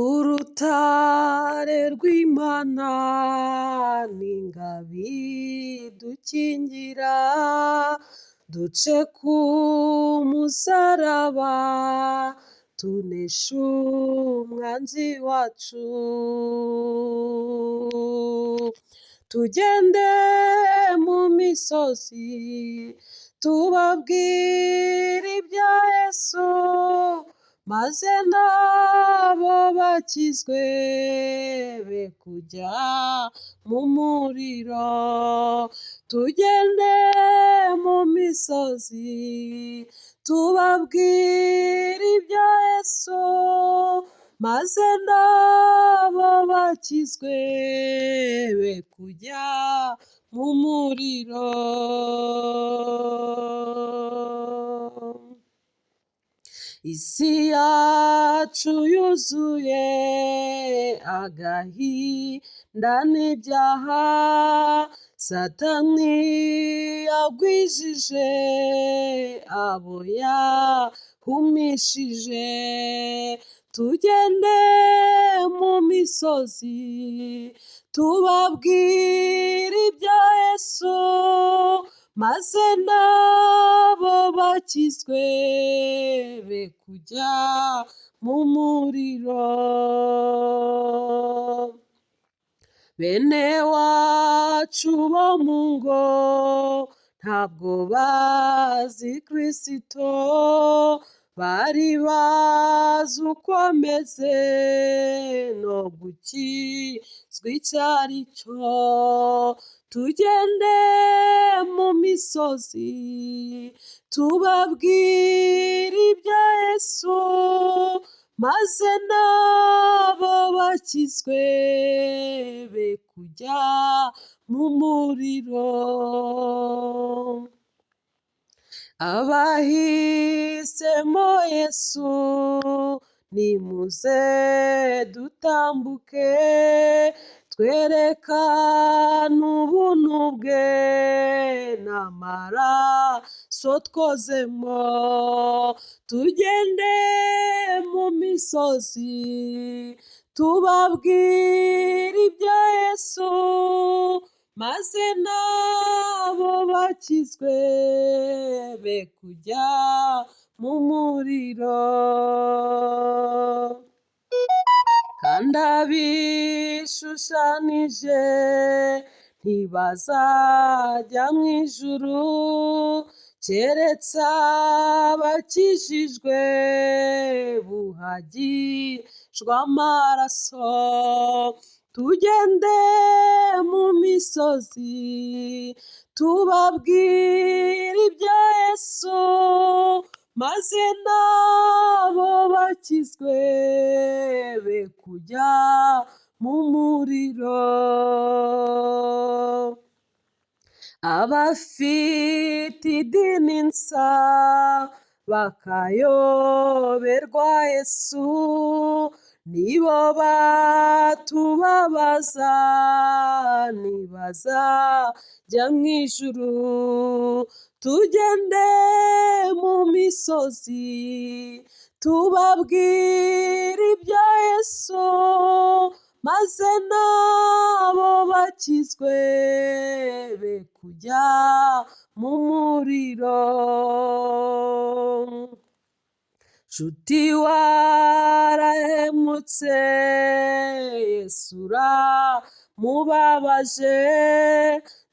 Urutare rw'Imana n'ingabo idukingira, duce ku musaraba tuneshe umwanzi wacu, tugende mu misozi tubabwire ibya Yesu, maze nabo bakizwe be kujya mu muriro. Tugende mu misozi tubabwire ibya Yesu, maze nabo bakizwe be kujya mu muriro. Isi yacu yuzuye agahinda n'ibyaha, Satani yagwijije abo yahumishije. Tugende mu misozi tubabwire ibya Yesu, maze nabo bakizwe be kujya mu muriro. Bene wacu bo mu ngo ntabwo bazi Kristo, bari bazi uko ameze no gukizwa icyo ari cyo. Tugende mu misozi tubabwire ibya Yesu, maze nabo bakizwe be kujya mu muriro. Abahisemo Yesu nimuze dutambuke, twerekane ubuntu bwe n'amaraso twozemo. Tugende mu misozi tubabwire ibya Yesu, maze nabo bakizwe be kujya mu muriro. Kandi abishushanije ntibazajya mu ijuru, keretse abakijijwe buhagijwe amaraso. Tugende mu misozi tubabwire ibya Yesu, maze nabo bakizwe be kujya mu muriro. Abafite idini nsa bakayoberwa Yesu, nibo batubabaza ntibazajya mu ijuru. Tugende mu misozi tubabwire ibya Yesu, maze nabo bakizwe be kujya mu muriro. Nshuti warahemutse, Yesu uramubabaje,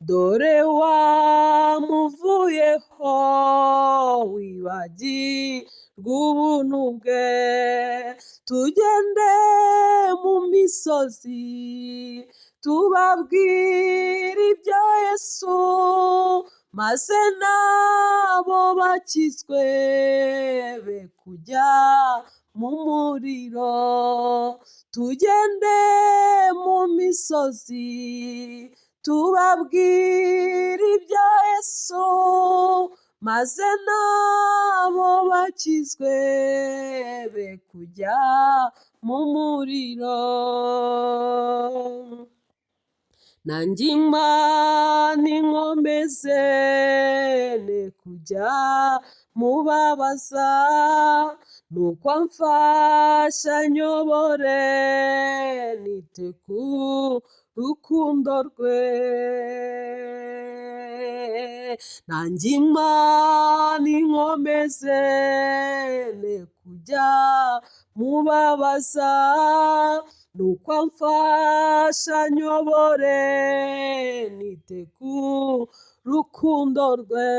dore wamuvuyeho wibagirwa ubuntu bwe. Tugende mu misozi tubabwire ibya Yesu, maze nabo bakizwe be kujya mu muriro. Tugende mu misozi tubabwire ibya Yesu, maze nabo bakizwe be kujya mu muriro. nanjye Imana inkomeze ne kujya mubabaza, nuko amfasha anyobore nite ku rukundo rwe. Nanjye Imana inkomeze ne kujya mubabaza, nuko amfasha anyobore nite ku rukundo rwe.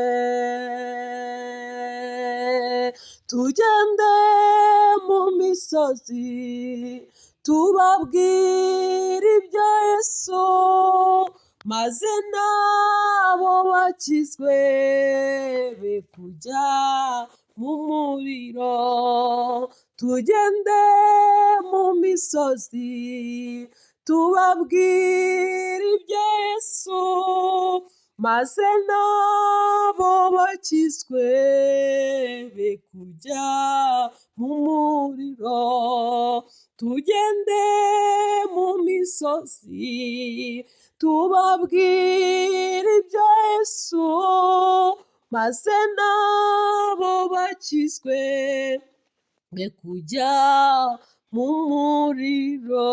Tugende mu misozi tubabwire ibya Yesu, maze nabo bakizwe be kujya mu muriro. Tugende mu misozi tubabwire ibya Yesu, maze nabo bakizwe be kujya mu muriro. Tugende mu misozi tubabwire ibya Yesu, maze nabo bakizwe be kujya mu muriro.